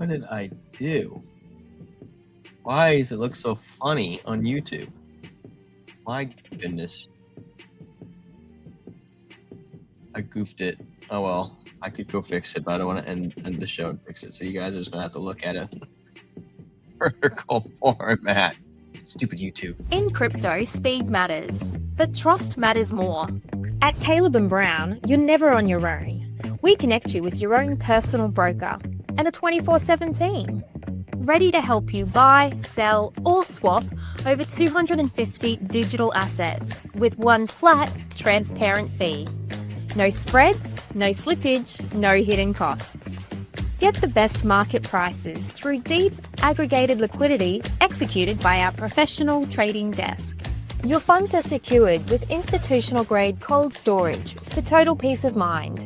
What did I do? Why does it look so funny on YouTube? My goodness. I goofed it. Oh well, I could go fix it, but I don't want to end the show and fix it. So you guys are just gonna have to look at it. Vertical format. Stupid YouTube. In crypto, speed matters, but trust matters more. At Caleb & Brown, you're never on your own. We connect you with your own personal broker and a 24/7 team, ready to help you buy, sell, or swap over 250 digital assets with one flat, transparent fee. No spreads, no slippage, no hidden costs. Get the best market prices through deep, aggregated liquidity executed by our professional trading desk. Your funds are secured with institutional-grade cold storage for total peace of mind.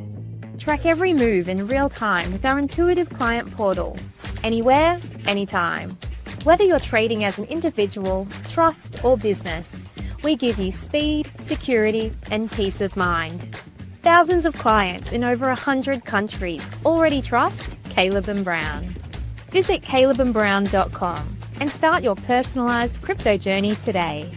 Track every move in real time with our intuitive client portal, anywhere, anytime. Whether you're trading as an individual, trust, or business, we give you speed, security, and peace of mind. Thousands of clients in over 100 countries already trust Caleb & Brown. Visit calebandbrown.com and start your personalized crypto journey today.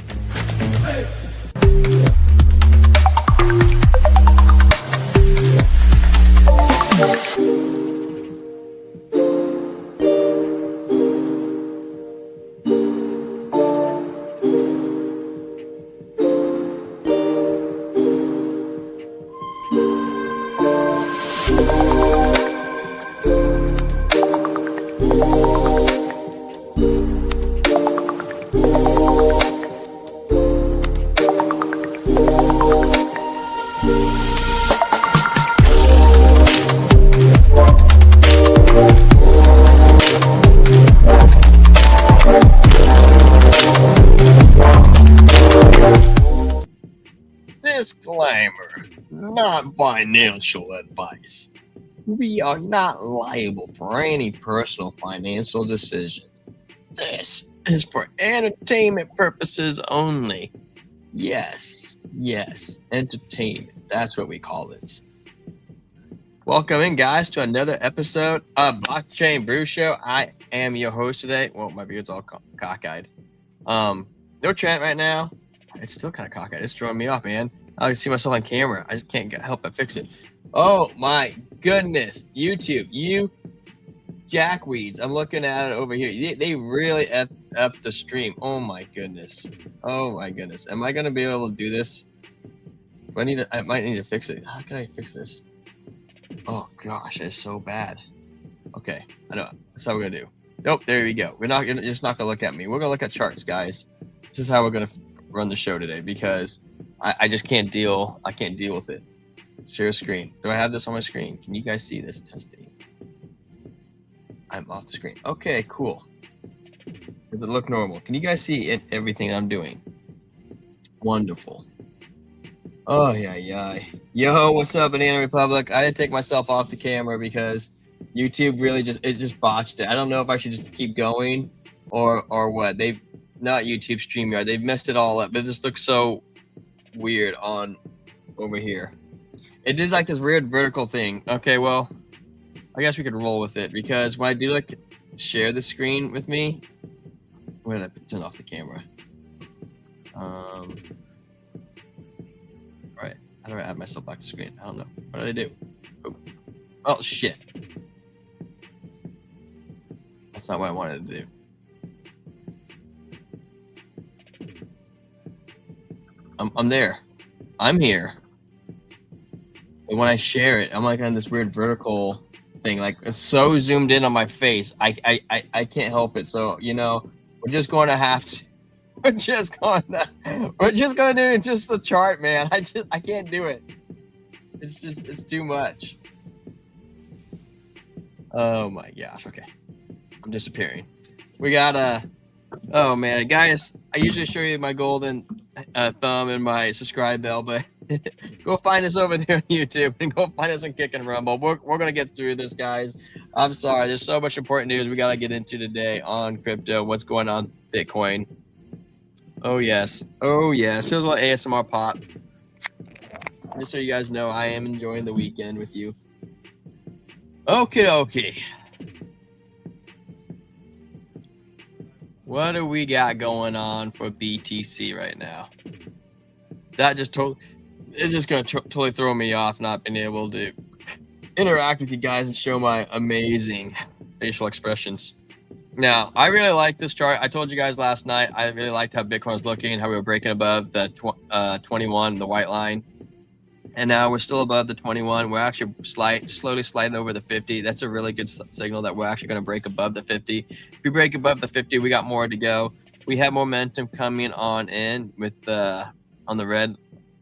Disclaimer, not financial advice. We are not liable for any personal financial decisions. This is for entertainment purposes only. Yes, entertainment. That's what we call it. Welcome in, guys, to another episode of Blockchain Brew Show. I am your host today. Well, my beard's all cockeyed. No Trent right now. It's still kind of cockeyed. It's throwing me off, man. I can see myself on camera. I just can't help but fix it. Oh my goodness, YouTube, you jackweeds! I'm looking at it over here. They really f the stream. Oh my goodness. Am I gonna be able to do this? I might need to fix it. How can I fix this? Oh gosh, it's so bad. Okay, I know. That's how we're gonna do. Nope, there we go. You're just not gonna look at me. We're gonna look at charts, guys. This is how we're gonna run the show today because I just can't deal. I can't deal with it. Share screen. Do I have this on my screen? Can you guys see this? Testing. I'm off the screen. Okay, cool. Does it look normal? Can you guys see everything I'm doing? Wonderful. Oh yeah. Yo, what's up, Banana Republic? I didn't take myself off the camera because YouTube really just botched it. I don't know if I should just keep going or what. They've not YouTube StreamYard. They've messed it all up. It just looks so weird on over here. It did like this weird vertical thing. Okay, well, I guess we could roll with it because when I do like share the screen with me, where did I turn off the camera? All right, how do I add myself back to screen? I don't know. What did I do? Oh shit! That's not what I wanted to do. I'm there. I'm here. And when I share it, I'm like on this weird vertical thing, like it's so zoomed in on my face. I can't help it. So we're just going to have to. We're just going to do just the chart, man. I can't do it. It's too much. Oh my gosh. Okay, I'm disappearing. We got oh man, guys. I usually show you my golden thumb and my subscribe bell, but go find us over there on YouTube and go find us on Kick and Rumble. We're gonna get through this, guys. I'm sorry. There's so much important news we gotta get into today on crypto. What's going on, Bitcoin? Oh yes. Here's a little ASMR pop. Just so you guys know, I am enjoying the weekend with you. Okay. What do we got going on for BTC right now? That just it's just gonna totally throw me off not being able to interact with you guys and show my amazing facial expressions. Now, I really like this chart. I told you guys last night, I really liked how Bitcoin was looking, how we were breaking above the 21, the white line. And now we're still above the 21. We're actually slowly sliding over the 50. That's a really good signal that we're actually going to break above the 50. If we break above the 50, we got more to go. We have momentum coming on in with the on the red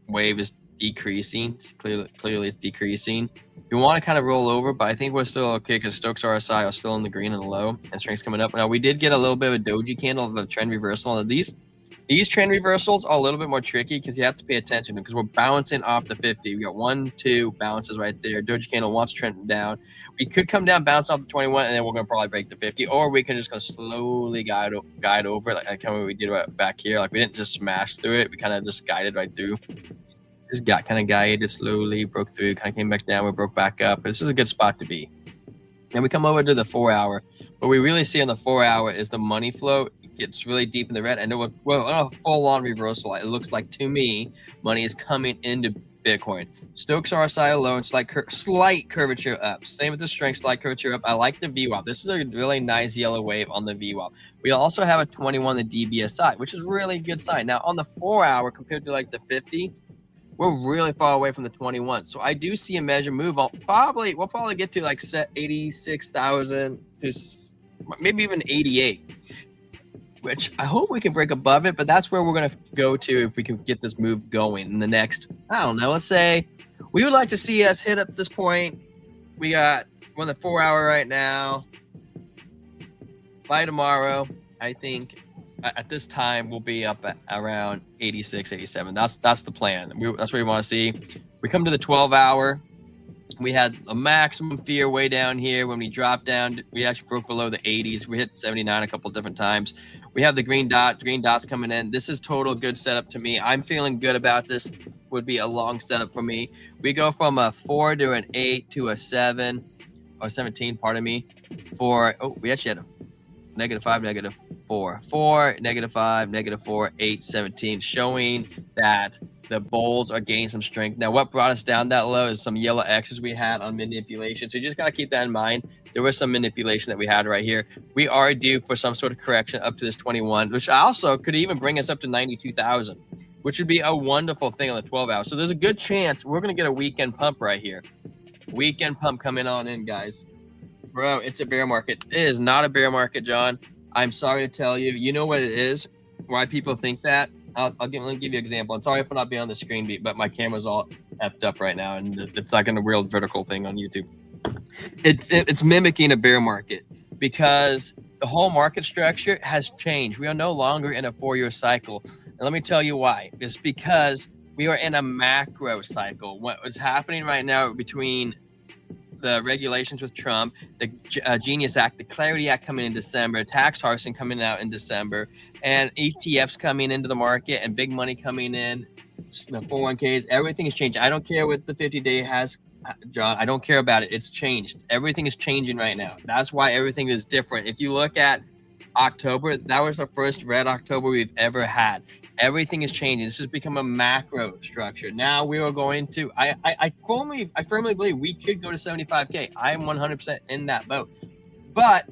wave is decreasing. It's clearly it's decreasing. We want to kind of roll over, but I think we're still okay because Stokes RSI are still in the green and the low, and strength's coming up. Now we did get a little bit of a doji candle of a trend reversal. And these trend reversals are a little bit more tricky because you have to pay attention because we're bouncing off the 50. We got 1, 2 bounces right there. Doji candle wants to trend down. We could come down, bounce off the 21, and then we're going to probably break the 50. Or we can just go slowly guide over, like kind of what we did back here. Like we didn't just smash through it. We kind of just guided right through. Just got kind of guided slowly, broke through, kind of came back down. We broke back up. But this is a good spot to be. And we come over to the 4 hour. What we really see on the 4 hour is the money flow gets really deep in the red. And we're on a full-on reversal. It looks like, to me, money is coming into Bitcoin. Stokes RSI alone, slight curvature up. Same with the strength, slight curvature up. I like the VWAP. This is a really nice yellow wave on the VWAP. We also have a 21, the DBSI, which is really a good sign. Now, on the 4 hour compared to like the 50, we're really far away from the 21. So I do see a measure move. We'll probably get to like 86,000 to maybe even 88, which I hope we can break above it, but that's where we're going to go to if we can get this move going in the next, I don't know, let's say we would like to see us hit up this point. We're on the 4 hour right now. By tomorrow, I think at this time we'll be up at around 86, 87. That's the plan. That's what we want to see. We come to the 12 hour. We had a maximum fear way down here. When we dropped down, we actually broke below the 80s. We hit 79 a couple different times. We have the green dots coming in. This is total good setup to me. I'm feeling good about this. Would be a long setup for me. We go from a 4 to an 8 to a 7 or 17, pardon me. We actually had a -5, -4, 4, -5, -4, 8, 17, showing that the bulls are gaining some strength. Now, what brought us down that low is some yellow X's we had on manipulation. So you just got to keep that in mind. There was some manipulation that we had right here. We are due for some sort of correction up to this 21, which also could even bring us up to 92,000, which would be a wonderful thing on the 12 hour. So there's a good chance we're going to get a weekend pump right here. Weekend pump coming on in, guys. Bro, it's a bear market. It is not a bear market, John. I'm sorry to tell you. You know what it is? Why people think that? Let me give you an example. I'm sorry for not being on the screen beat, but my camera's all effed up right now, and it's like in a real vertical thing on YouTube. It's mimicking a bear market because the whole market structure has changed. We are no longer in a 4-year cycle. And let me tell you why. It's because we are in a macro cycle. What is happening right now between the regulations with Trump, the Genius Act, the Clarity Act coming in December, tax harvesting coming out in December, and ETFs coming into the market and big money coming in, the 401ks, everything is changing. I don't care what the 50-day has, John. I don't care about it. It's changed. Everything is changing right now. That's why everything is different. If you look at October, that was the first red October we've ever had. Everything is changing. This has become a macro structure. Now we are going to, I firmly believe we could go to 75K. I am 100% in that boat. But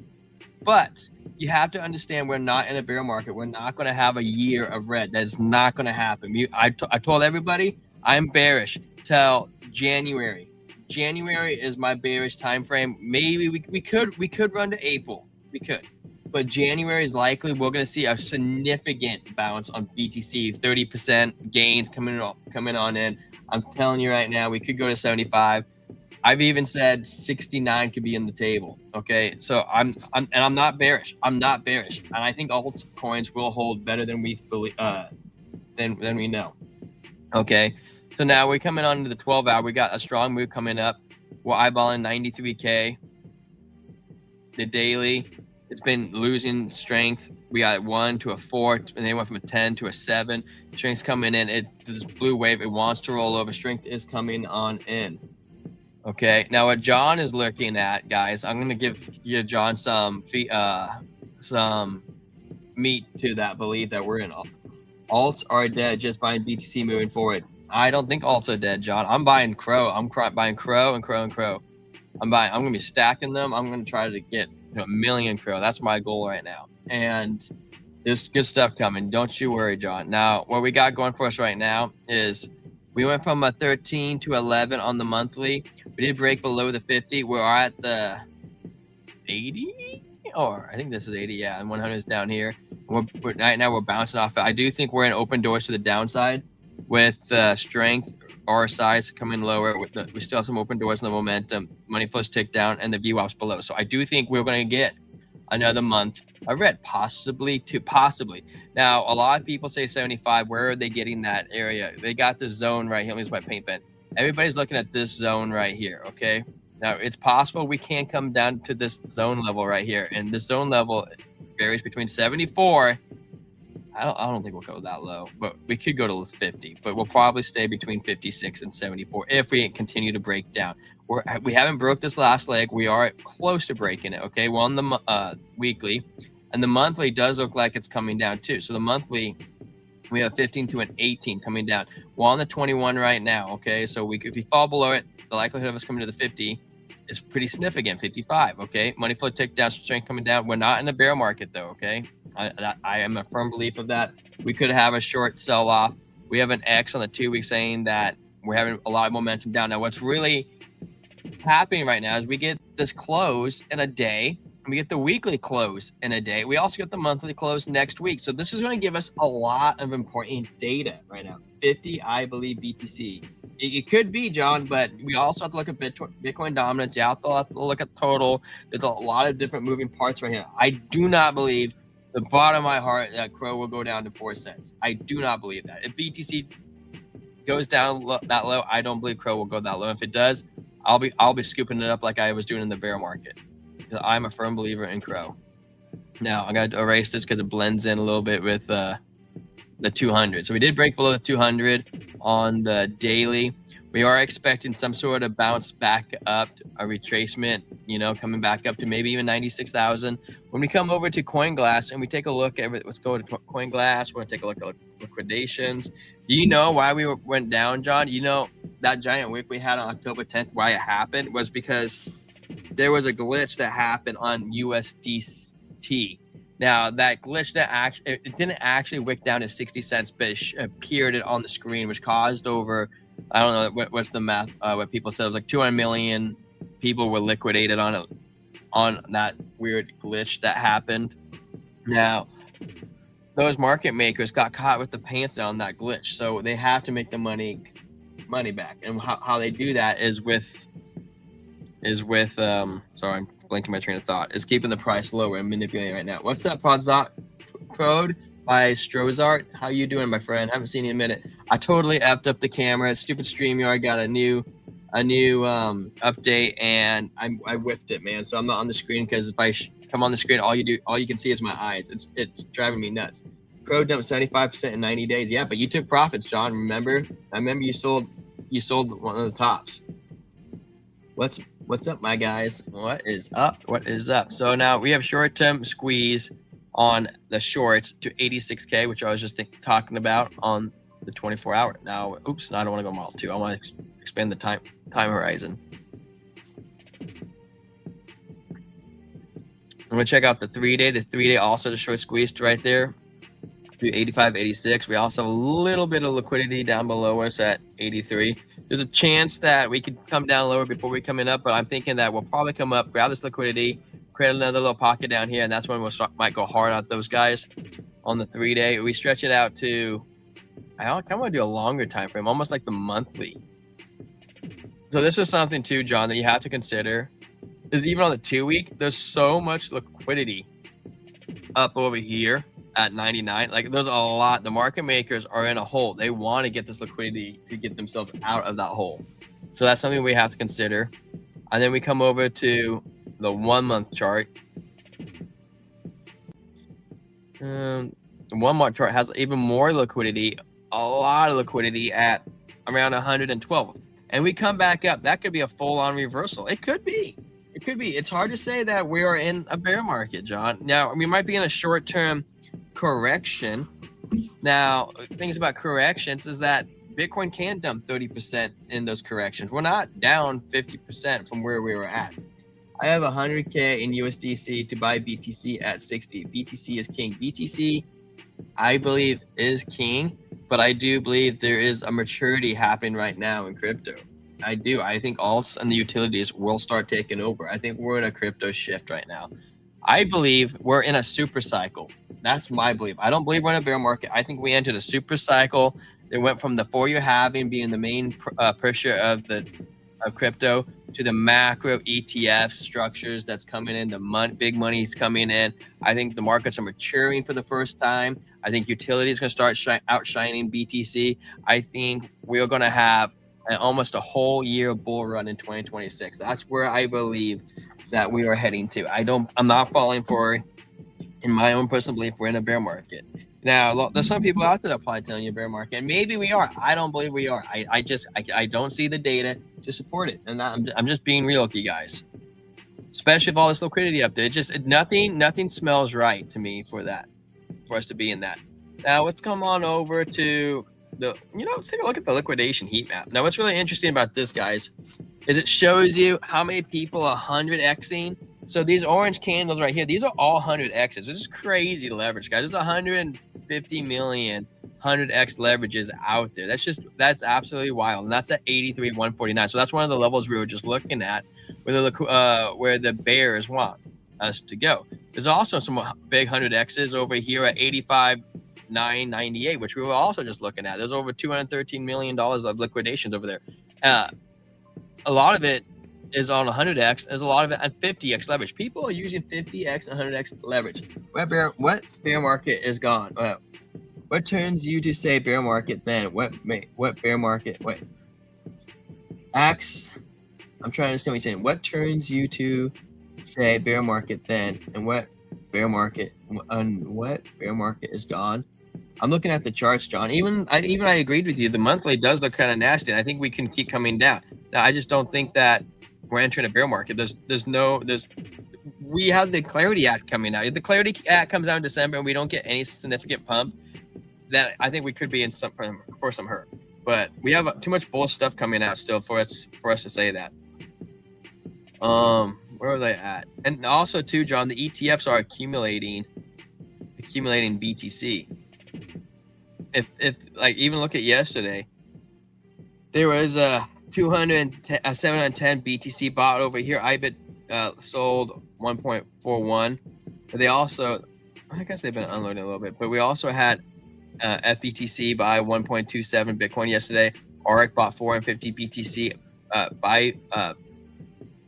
you have to understand we're not in a bear market. We're not going to have a year of red. That is not going to happen. I told everybody I'm bearish till January. January is my bearish time frame. Maybe we could run to April. We could. But January is likely we're going to see a significant bounce on BTC, 30% gains coming on in. I'm telling you right now, we could go to 75. I've even said 69 could be in the table. Okay, so I'm not bearish. I'm not bearish, and I think altcoins will hold better than we believe, than we know. Okay, so now we're coming on to the 12 hour. We got a strong move coming up. We're eyeballing 93K. The daily. It's been losing strength. We got 1 to a 4, and they went from a 10 to a 7. Strength's coming in. This blue wave, it wants to roll over. Strength is coming on in. Okay. Now, what John is looking at, guys, I'm going to give you, John, some me to that belief that we're in. Alts are dead. Just buying BTC moving forward. I don't think alts are dead, John. I'm buying Crow. I'm buying Crow and Crow and Crow. I'm gonna be stacking them. I'm gonna try to get a million Crow. That's my goal right now. And there's good stuff coming. Don't you worry, John. Now, what we got going for us right now is we went from a 13 to 11 on the monthly. We did break below the 50. We're at the 80, or I think this is 80. Yeah, and 100 is down here. Right now we're bouncing off it. I do think we're in open doors to the downside with strength or size coming lower. We still have some open doors in the momentum. Money flows tick down and the VWAP's below. So I do think we're going to get another month. I read possibly. Now, a lot of people say 75. Where are they getting that area? They got this zone right here. Let me use my paint pen. Everybody's looking at this zone right here, okay? Now, it's possible we can come down to this zone level right here. And the zone level varies between 74. I don't think we'll go that low, but we could go to 50. But we'll probably stay between 56 and 74 if we continue to break down. We haven't broke this last leg. We are close to breaking it, okay? We're on the weekly. And the monthly does look like it's coming down too. So the monthly, we have 15 to an 18 coming down. We're on the 21 right now, okay? So if we fall below it, the likelihood of us coming to the 50 is pretty significant, 55, okay? Money flow tick down, strength coming down. We're not in a bear market though, okay? I am a firm believer of that. We could have a short sell-off. We have an X on the 2 week saying that we're having a lot of momentum down. Now, what's really happening right now is we get this close in a day, and we get the weekly close in a day. We also get the monthly close next week. So this is going to give us a lot of important data right now. 50, I believe, BTC. It could be, John, but we also have to look at Bitcoin dominance. You have to look at total. There's a lot of different moving parts right here. I do not believe, the bottom of my heart, that Crow will go down to 4 cents. I do not believe that. If BTC goes down that low, I don't believe Crow will go that low. If it does, I'll be scooping it up like I was doing in the bear market. Because I'm a firm believer in Crow. Now I got to erase this because it blends in a little bit with the 200. So we did break below the 200 on the daily. We are expecting some sort of bounce back up, a retracement, coming back up to maybe even 96,000. When we come over to CoinGlass and we take a look at, let's go to CoinGlass. We're going to take a look at liquidations. Do you know why we went down, John? That giant wick we had on October 10th, why it happened was because there was a glitch that happened on USDT. Now, that glitch it didn't actually wick down to 60 cents, but it appeared on the screen, which caused over, I don't know what's the math, what people said. It was like 200 million people were liquidated on that weird glitch that happened. Now, those market makers got caught with the pants down on that glitch, so they have to make the money back. And how they do that is with sorry, I'm blanking my train of thought, is keeping the price lower and manipulating right now. What's up, Prod by Strozart? How you doing, my friend? Haven't seen you in a minute. I totally effed up the camera. Stupid StreamYard got a new update, and I whiffed it, man. So I'm not on the screen because if I come on the screen, all you can see is my eyes. It's driving me nuts. Pro dumped 75% in 90 days. Yeah, but you took profits, John. Remember? I remember you sold one of the tops. What's up, my guys? What is up? So now we have short-term squeeze on the shorts to 86K, which I was just talking about on the 24-hour. Now, oops, I don't want to go Model 2. I want to expand the time horizon. I'm going to check out the 3-day. The 3-day also the short squeezed right there to 85, 86. We also have a little bit of liquidity down below us at 83. There's a chance that we could come down lower before we come in up, but I'm thinking that we'll probably come up, grab this liquidity, create another little pocket down here, and that's when might go hard on those guys on the 3-day. We stretch it out to, I kind of want to do a longer time frame, almost like the monthly. So this is something too, John, that you have to consider, is even on the 2-week, there's so much liquidity up over here at 99. Like, there's a lot. The market makers are in a hole. They want to get this liquidity to get themselves out of that hole. So that's something we have to consider. And then we come over to the 1-month chart. The 1-month chart has even more liquidity, a lot of liquidity at around 112. And we come back up. That could be a full-on reversal. It could be. It's hard to say that we are in a bear market, John. Now, we might be in a short-term correction. Now, things about corrections is that Bitcoin can dump 30% in those corrections. We're not down 50% from where we were at. I have 100K in USDC to buy BTC at 60. BTC is king. BTC, I believe, is king, but I do believe there is a maturity happening right now in crypto. I do. I think alts and the utilities will start taking over. I think we're in a crypto shift right now. I believe we're in a super cycle. That's my belief. I don't believe we're in a bear market. I think we entered a super cycle. It went from the 4-year halving being the main pusher of crypto to the macro ETF structures that's coming in. The big money's coming in. I think the markets are maturing for the first time. I think utility is going to start outshining BTC. I think we're going to have almost a whole year bull run in 2026. That's where I believe that we are heading to. I'm not falling for, in my own personal belief, we're in a bear market. Now, there's some people out there that probably telling you a bear market. And maybe we are. I don't believe we are. I don't see the data to support it. And I'm just being real with you guys. Especially with all this liquidity up there. Nothing smells right to me for us to be in that. Now, let's come on over to let's take a look at the liquidation heat map. Now, what's really interesting about this, guys, is it shows you how many people are 100xing. So these orange candles right here, these are all 100x's. This is crazy leverage, guys. There's 150 million 100x leverages out there. That's absolutely wild. And that's at 83,149. So that's one of the levels we were just looking at where the bears want us to go. There's also some big 100x's over here at 85,998, which we were also just looking at. There's over $213 million of liquidations over there. A lot of it is on 100x. There's a lot of it at 50x leverage. People are using 50x and 100x leverage. What bear market is gone? What turns you to say bear market then? What bear market? Wait. I'm trying to understand what you're saying. What turns you to say bear market then? And what bear market is gone? I'm looking at the charts, John. I agreed with you. The monthly does look kind of nasty, and I think we can keep coming down. Now, I just don't think that we're entering a bear market. We have the Clarity Act coming out. If the Clarity Act comes out in December and we don't get any significant pump, then I think we could be in for some hurt. But we have too much bull stuff coming out still for us to say that. Where are they at? And also too, John, the ETFs are accumulating BTC. If even look at yesterday, there was a 710 BTC bought over here. IBIT sold 1.41. But they also, I guess they've been unloading a little bit, but we also had FBTC buy 1.27 Bitcoin yesterday. ARC bought 450 BTC.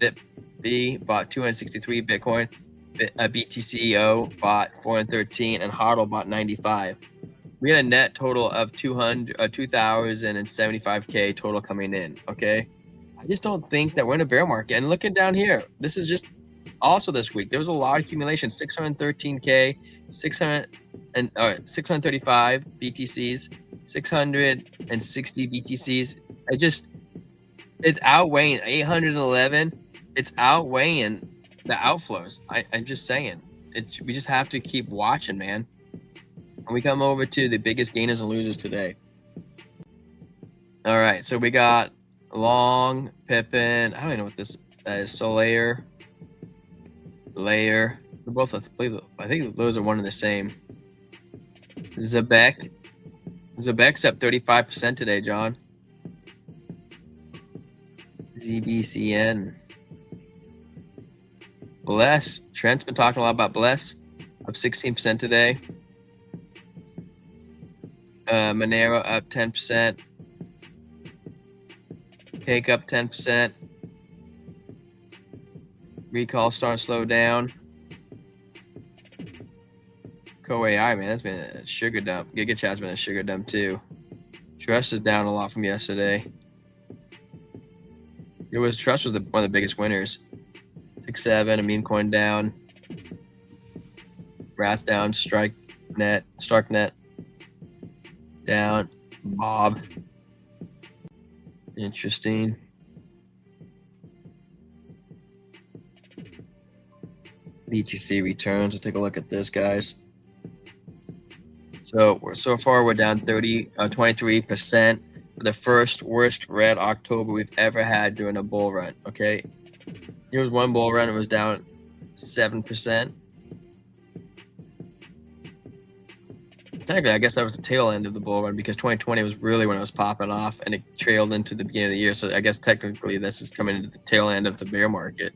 BitB bought 263 Bitcoin. BTCO bought 413, and HODL bought 95. We had a net total of 2,075K total coming in. Okay, I just don't think that we're in a bear market. And looking down here, this is just also this week. There was a lot of accumulation. 613K, 635 BTCs, 660 BTCs. It's outweighing 811. It's outweighing the outflows. I'm just saying. We just have to keep watching, man. And we come over to the biggest gainers and losers today. All right, so we got Long, Pippin. I don't even know what this is. Solaire, Layer. They're both, I think those are one and the same. Zebek's up 35% today, John. ZBCN. Bless. Trent's been talking a lot about Bless. Up 16% today. Monero up 10%. Cake up 10%. Recall starting to slow down. Co-AI, man, that's been a sugar dump. GigaChat's been a sugar dump too. Trust is down a lot from yesterday. Trust was one of the biggest winners. 6.7, a meme coin down. Rats down. Starknet down. Bob. Interesting. BTC returns. We'll take a look at this, guys. So far we're down 23% for the first worst red October we've ever had during a bull run. Okay, there was one bull run, it was down 7%. Technically, I guess that was the tail end of the bull run because 2020 was really when it was popping off and it trailed into the beginning of the year. So I guess technically this is coming into the tail end of the bear market.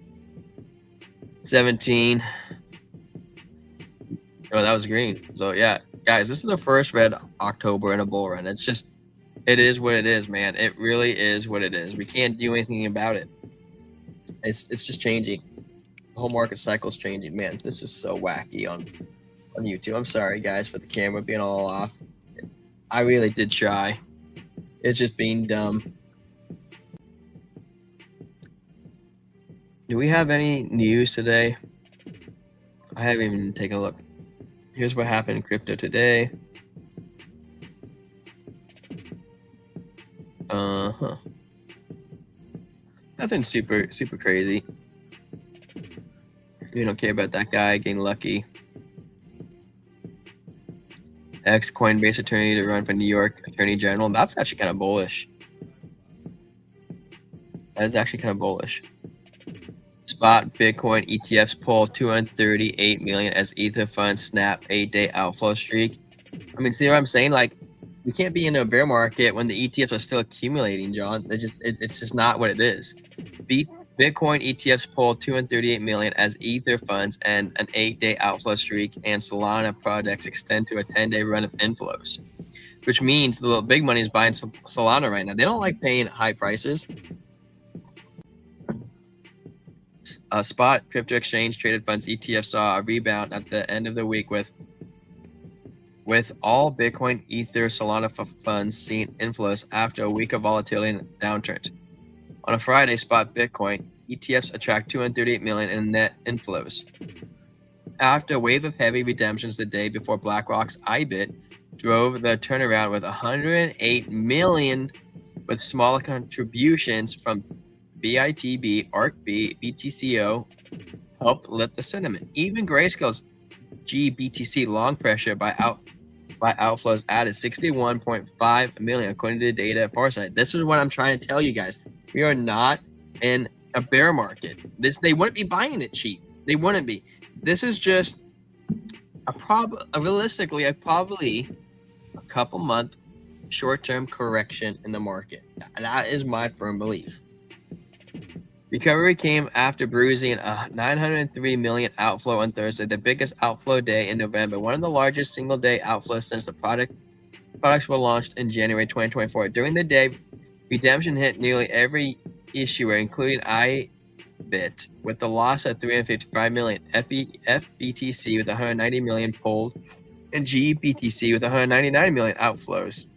17. Oh, that was green. So yeah, guys, this is the first red October in a bull run. It's just, it is what it is, man. It really is what it is. We can't do anything about it. It's just changing. The whole market cycle is changing. Man, this is so wacky on YouTube. I'm sorry, guys, for the camera being all off. I really did try. It's just being dumb. Do we have any news today? I haven't even taken a look. Here's what happened in crypto today. Nothing super crazy. We don't care about that guy getting lucky. Ex-Coinbase attorney to run for New York Attorney General. That's actually kind of bullish. That is actually kind of bullish. Spot Bitcoin ETFs pull 238 million as Ether funds snap 8-day outflow streak. I mean, see what I'm saying? Like, we can't be in a bear market when the ETFs are still accumulating, John. It's just not what it is. Bitcoin ETFs pull 238 million as Ether funds and an 8-day outflow streak and Solana projects extend to a 10-day run of inflows, which means the big money is buying Solana right now. They don't like paying high prices. Spot crypto exchange traded funds ETF saw a rebound at the end of the week with all Bitcoin, Ether, Solana funds seeing inflows after a week of volatility and downturns. On a Friday, spot Bitcoin ETFs attract 238 million in net inflows. After a wave of heavy redemptions the day before, BlackRock's IBIT drove the turnaround with 108 million, with smaller contributions from BITB, ARCB, BTCO helped lift the sentiment. Even Grayscale's GBTC long pressure by outflows added 61.5 million according to the data at Farsight. This is what I'm trying to tell you guys. We are not in a bear market. They wouldn't be buying it cheap. They wouldn't be. This is just realistically a couple month short-term correction in the market. That is my firm belief. Recovery came after bruising a 903 million outflow on Thursday, the biggest outflow day in November, one of the largest single-day outflows since the products were launched in January 2024. During the day, redemption hit nearly every issuer, including IBIT, with the loss of 355 million, FBTC with 190 million pulled, and GBTC with 199 million outflows.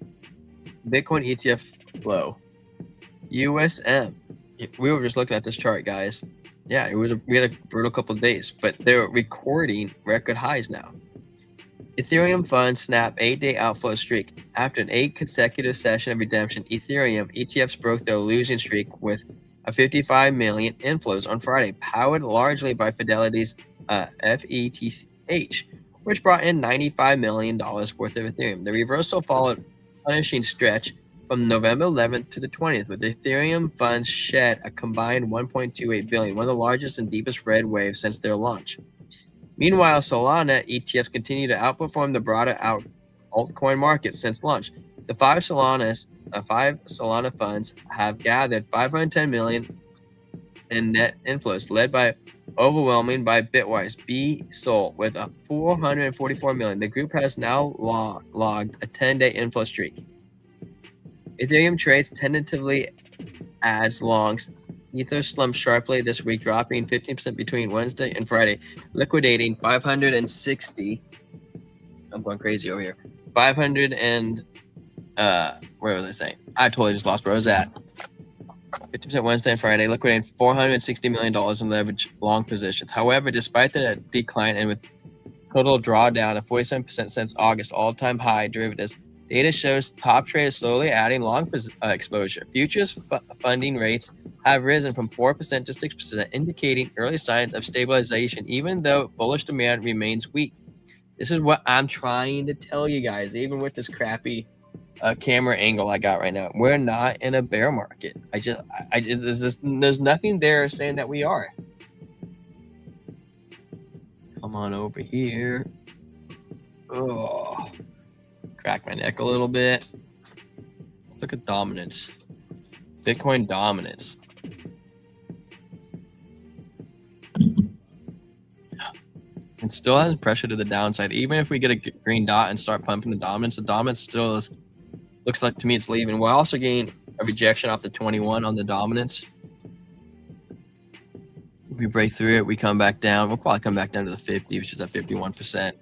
Bitcoin ETF flow. USM. We were just looking at this chart, guys. Yeah, we had a brutal couple of days, but they're recording record highs now. Ethereum funds snap 8-day outflow streak. After an 8 consecutive session of redemption, Ethereum ETFs broke their losing streak with a 55 million inflows on Friday, powered largely by Fidelity's FETH, which brought in $95 million worth of Ethereum. The reversal followed a punishing stretch from November 11th to the 20th, with Ethereum funds shed a combined 1.28 billion, one of the largest and deepest red waves since their launch. Meanwhile, Solana ETFs continue to outperform the broader altcoin market since launch. The five Solana funds have gathered 510 million in net inflows, led by overwhelming by Bitwise BSOL with a 444 million. The group has now logged a 10-day inflow streak. Ethereum trades tentatively as longs. Ether slumped sharply this week, dropping 15% between Wednesday and Friday, liquidating 560. I'm going crazy over here. 500 and where was I saying? I totally just lost where I was at. 50% Wednesday and Friday, liquidating $460 million in leverage long positions. However, despite the decline and with total drawdown of 47% since August, all-time high derivatives, data shows top traders slowly adding long exposure. Futures funding rates have risen from 4% to 6%, indicating early signs of stabilization, even though bullish demand remains weak. This is what I'm trying to tell you guys, even with this crappy camera angle I got right now. We're not in a bear market. There's nothing there saying that we are. Come on over here. Oh, crack my neck a little bit. Let's look at dominance. Bitcoin dominance. It still has pressure to the downside. Even if we get a green dot and start pumping the dominance still looks like to me it's leaving. We're also getting a rejection off the 21 on the dominance. If we break through it, we come back down. We'll probably come back down to the 50, which is at 51%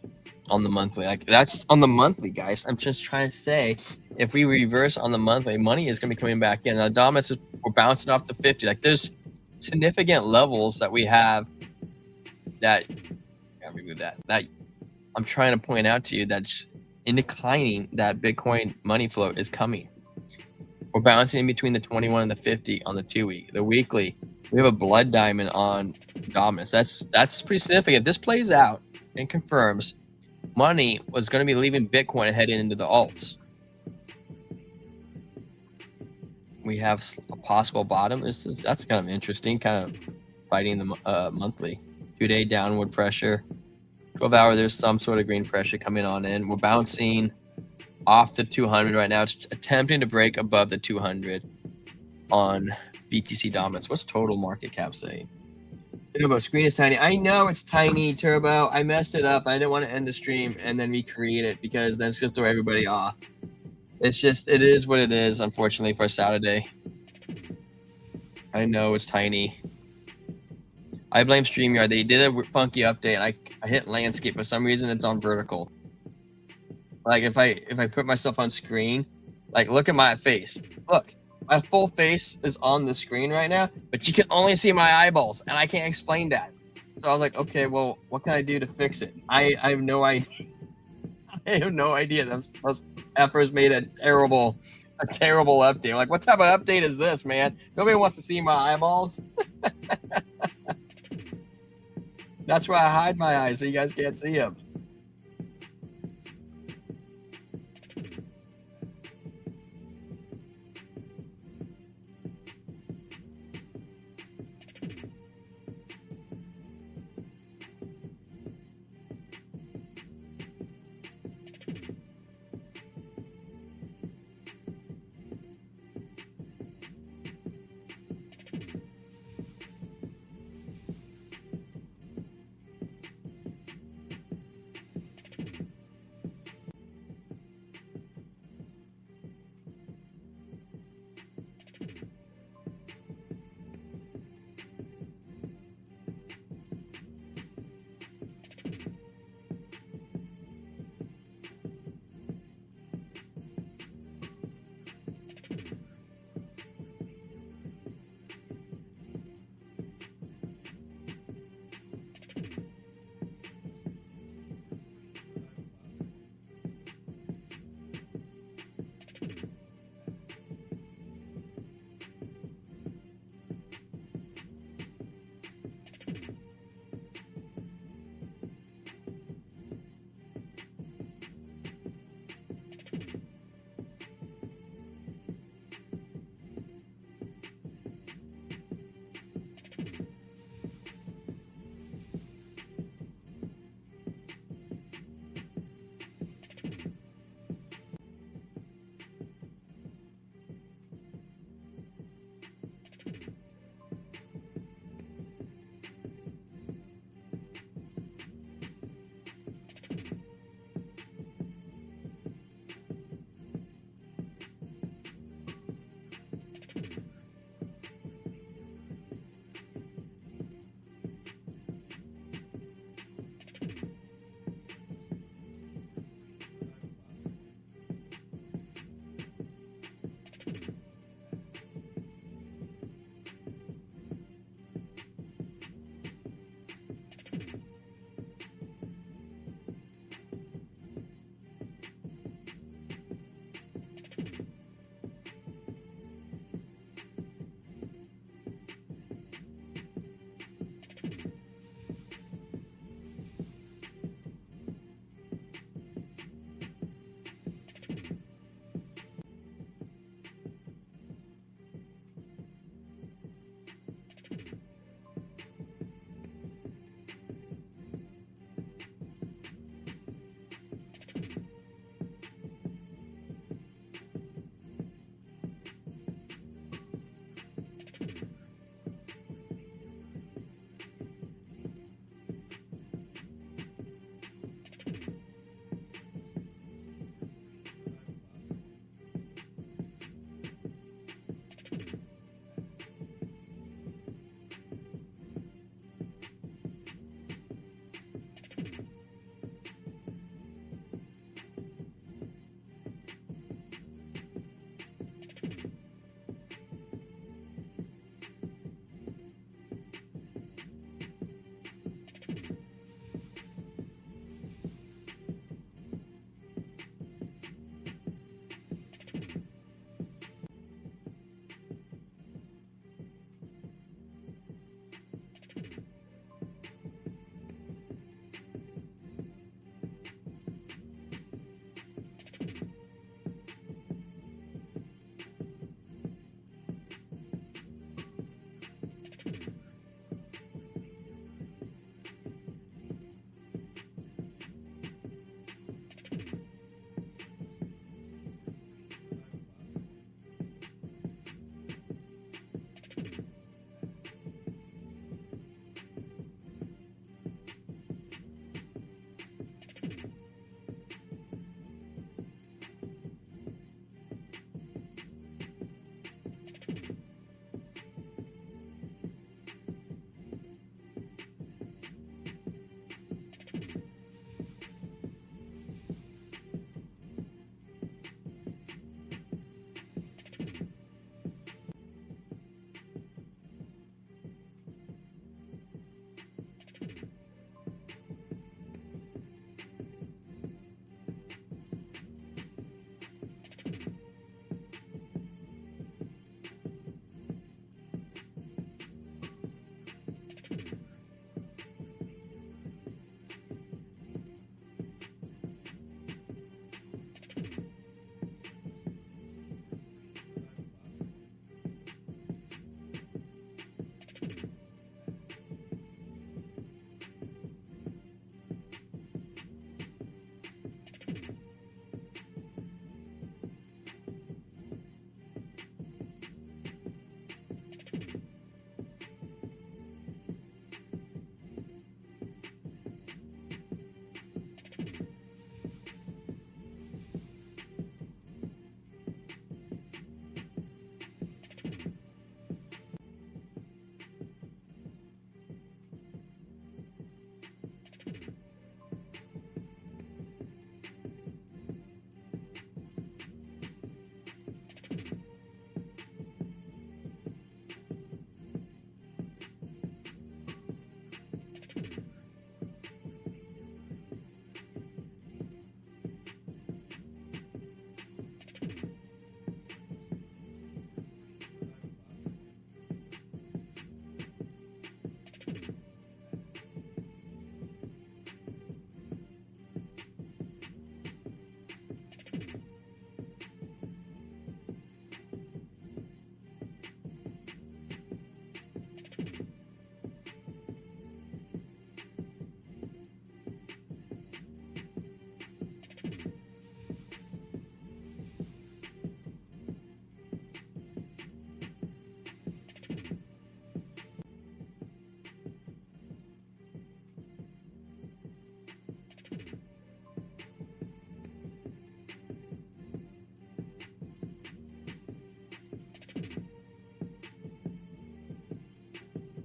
on the monthly. Like, that's on the monthly, guys. I'm just trying to say, if we reverse on the monthly, money is going to be coming back in. Now, dominance we're bouncing off the 50. Like, there's significant levels that we have that remove that I'm trying to point out to you that's in declining, that Bitcoin money flow is coming. We're bouncing in between the 21 and the 50 on the 2-week. The weekly, we have a blood diamond on dominance. That's pretty significant. If this plays out and confirms, money was going to be leaving Bitcoin and heading into the alts. We have a possible bottom. That's kind of interesting, kind of fighting the monthly. 2-day downward pressure. 12 hour, there's some sort of green pressure coming on in. We're bouncing off the 200 right now. It's attempting to break above the 200 on BTC dominance. What's total market cap saying? Turbo, screen is tiny. I know it's tiny, Turbo. I messed it up. I didn't want to end the stream and then recreate it because then it's going to throw everybody off. It's just, it is what it is, unfortunately, for Saturday. I know it's tiny. I blame StreamYard. They did a funky update. I hit landscape. For some reason, it's on vertical. Like, if I put myself on screen, like, look at my face. Look, my full face is on the screen right now, but you can only see my eyeballs, and I can't explain that. So I was like, okay, well, what can I do to fix it? I have no idea. I have no idea. Those effers made a terrible update. I'm like, what type of update is this, man? Nobody wants to see my eyeballs. That's why I hide my eyes so you guys can't see them.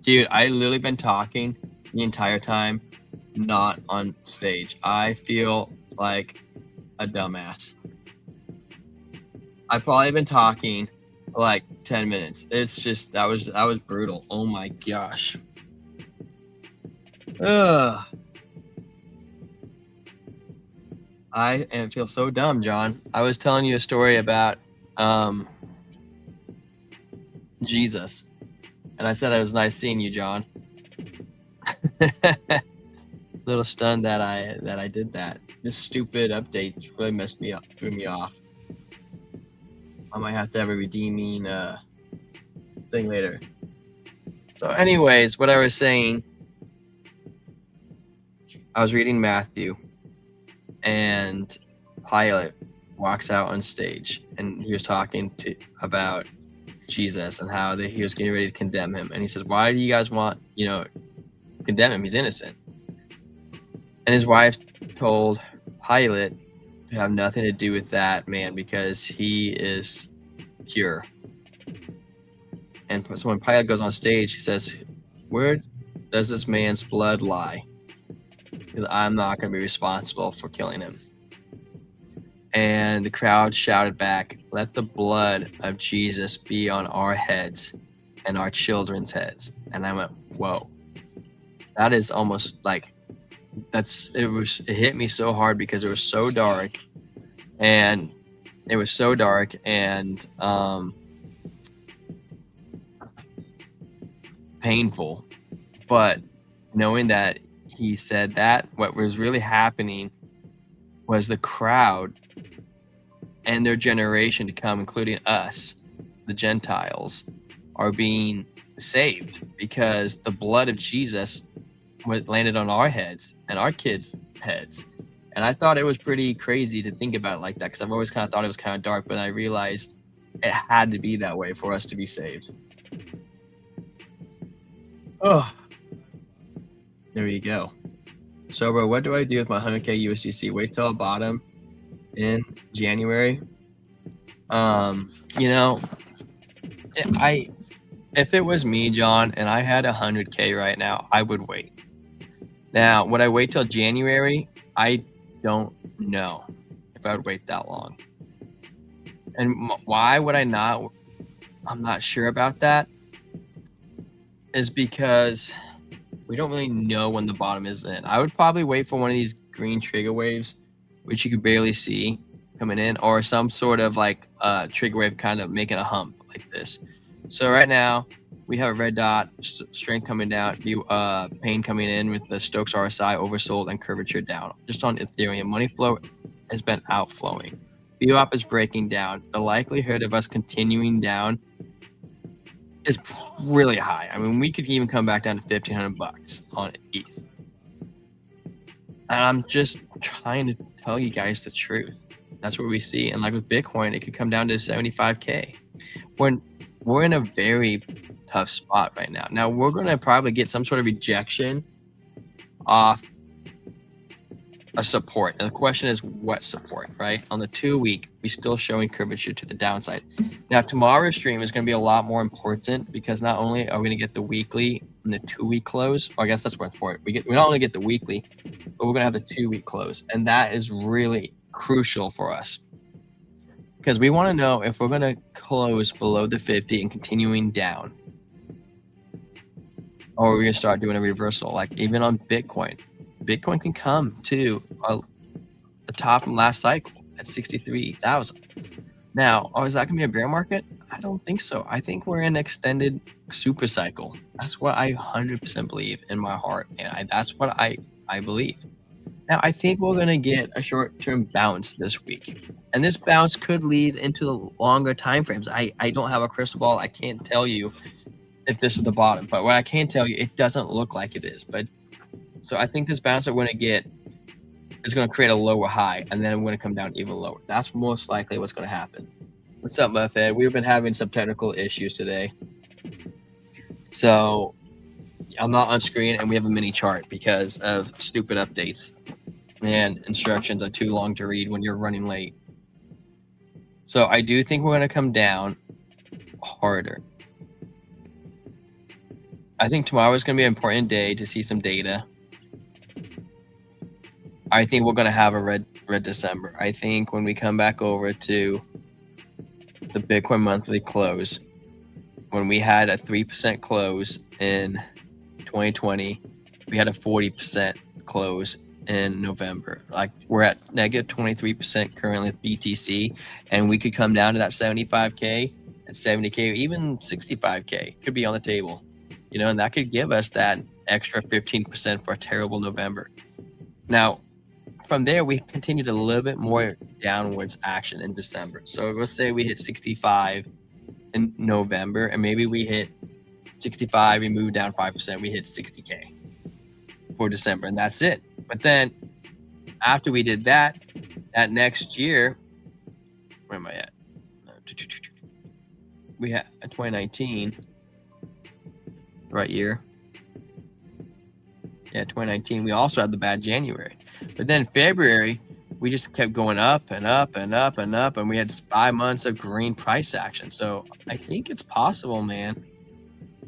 Dude, I literally been talking the entire time, not on stage. I feel like a dumbass. I've probably been talking for like 10 minutes. It's just that was brutal. Oh my gosh. Ugh. I feel so dumb, John. I was telling you a story about Jesus, and I said it was nice seeing you, John. Little stunned that I did that. This stupid update really messed me up, threw me off. I might have to have a redeeming thing later. So anyways, what I was saying, I was reading Matthew, and Pilate walks out on stage, and he was talking about Jesus and how he was getting ready to condemn him. And he says, why do you guys want, condemn him? He's innocent. And his wife told Pilate to have nothing to do with that man because he is pure. And so when Pilate goes on stage, he says, where does this man's blood lie? Because I'm not going to be responsible for killing him. And the crowd shouted back, let the blood of Jesus be on our heads and our children's heads. And I went, whoa, that is almost like, it hit me so hard because it was so dark, and painful. But knowing that he said that, what was really happening was the crowd and their generation to come, including us, the Gentiles, are being saved because the blood of Jesus landed on our heads and our kids' heads. And I thought it was pretty crazy to think about it like that, because I've always kind of thought it was kind of dark, but I realized it had to be that way for us to be saved. Oh, there you go. So, bro, what do I do with my 100K USDC? Wait till bottom in January. If it was me, John, and I had 100K right now, I would wait. Now, would I wait till January? I don't know if I would wait that long. And why would I not? I'm not sure about that. Is because we don't really know when the bottom is in. I would probably wait for one of these green trigger waves, which you could barely see coming in, or some sort of like trigger wave kind of making a hump like this. So right now we have a red dot, strength coming down, pain coming in with the Stokes RSI oversold and curvature down. Just on Ethereum, money flow has been outflowing. VWAP is breaking down. The likelihood of us continuing down is really high. I mean, we could even come back down to $1,500 on ETH. And I'm just trying to tell you guys the truth. That's what we see. And like with Bitcoin, it could come down to 75K. We're in a very tough spot right now. Now we're going to probably get some sort of rejection off a support. And the question is what support, right? On the 2 week, we're still showing curvature to the downside. Now tomorrow's stream is going to be a lot more important because not only are we going to get the weekly and the 2 week close, or I guess that's what's important. We not only get the weekly, but we're going to have the 2 week close. And that is really crucial for us because we want to know if we're going to close below the 50 and continuing down, or we're going to start doing a reversal. Like even on Bitcoin can come to the top from last cycle at 63,000. Now, is that going to be a bear market? I don't think so. I think we're in an extended super cycle. That's what I 100% believe in my heart, and that's what I believe. Now, I think we're going to get a short-term bounce this week, and this bounce could lead into the longer time frames. I don't have a crystal ball. I can't tell you if this is the bottom, but what I can tell you, it doesn't look like it is. But so I think this bounce that we're going to get is going to create a lower high, and then we're going to come down even lower. That's most likely what's going to happen. What's up, Muffet? We've been having some technical issues today. So I'm not on screen, and we have a mini chart because of stupid updates. And instructions are too long to read when you're running late. So I do think we're going to come down harder. I think tomorrow is going to be an important day to see some data. I think we're going to have a red December. I think when we come back over to the Bitcoin monthly close, when we had a 3% close in 2020, we had a 40% close in November. Like, we're at negative 23% currently with BTC, and we could come down to that 75K and 70K, or even 65K could be on the table, you know, and that could give us that extra 15% for a terrible November. Now, from there, we continued a little bit more downwards action in December. So let's say we hit 65 in November, and maybe we hit 65, we moved down 5%, we hit 60K for December, and that's it. But then after we did that, that next year, where am I at? We had 2019, right year. Yeah, 2019, we also had the bad January. But then February, we just kept going up and up and up and up, and we had 5 months of green price action. So I think it's possible, man,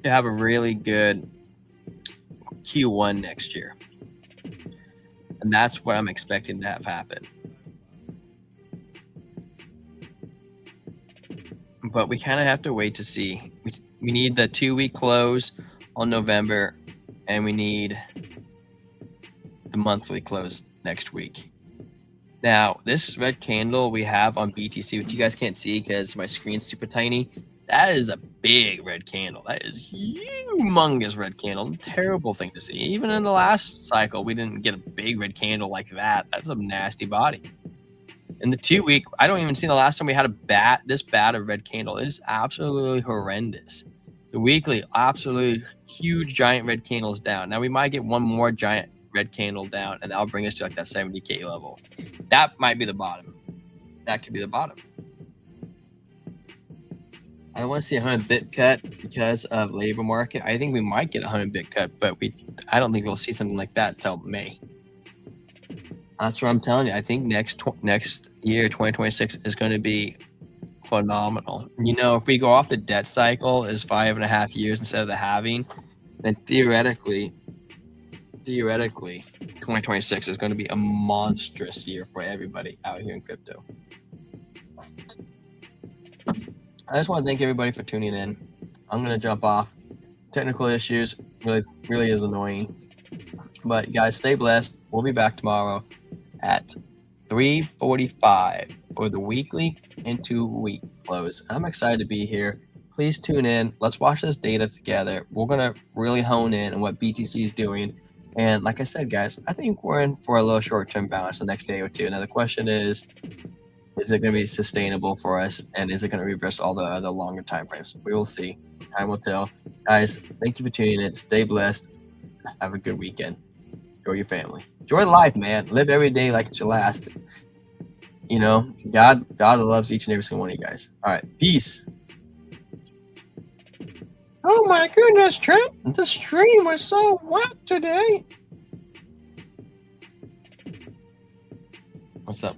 to have a really good Q1 next year. And that's what I'm expecting to have happen. But we kind of have to wait to see. We need the 2-week close on November, and we need the monthly close next week. Now, this red candle we have on BTC, which you guys can't see because my screen's super tiny, that is a big red candle. That is humongous red candle. Terrible thing to see. Even in the last cycle, we didn't get a big red candle like that. That's a nasty body. In the 2-week, I don't even see the last time we had this bad of red candle. It is absolutely horrendous. The weekly, absolutely huge giant red candles down. Now we might get one more giant red candle down, and that'll bring us to like that 70K level. That might be the bottom. That could be the bottom. I don't want to see a 100 bit cut because of labor market. I think we might get a 100 bit cut, but I don't think we'll see something like that until May. That's what I'm telling you. I think next year, 2026, is going to be phenomenal. You know, if we go off the debt cycle is 5.5 years instead of the halving, then theoretically, 2026 is going to be a monstrous year for everybody out here in crypto. I just want to thank everybody for tuning in. I'm going to jump off. Technical issues really is annoying. But you guys, stay blessed. We'll be back tomorrow at 3:45 for the weekly and 2-week close. I'm excited to be here. Please tune in. Let's watch this data together. We're going to really hone in on what BTC is doing. And like I said, guys, I think we're in for a little short-term balance the next day or two. Now, the question is it going to be sustainable for us? And is it going to reverse all the other longer time frames? We will see. Time will tell. Guys, thank you for tuning in. Stay blessed. Have a good weekend. Enjoy your family. Enjoy life, man. Live every day like it's your last. You know, God loves each and every single one of you guys. All right. Peace. Oh my goodness, Trent. The stream was so wet today. What's up, man?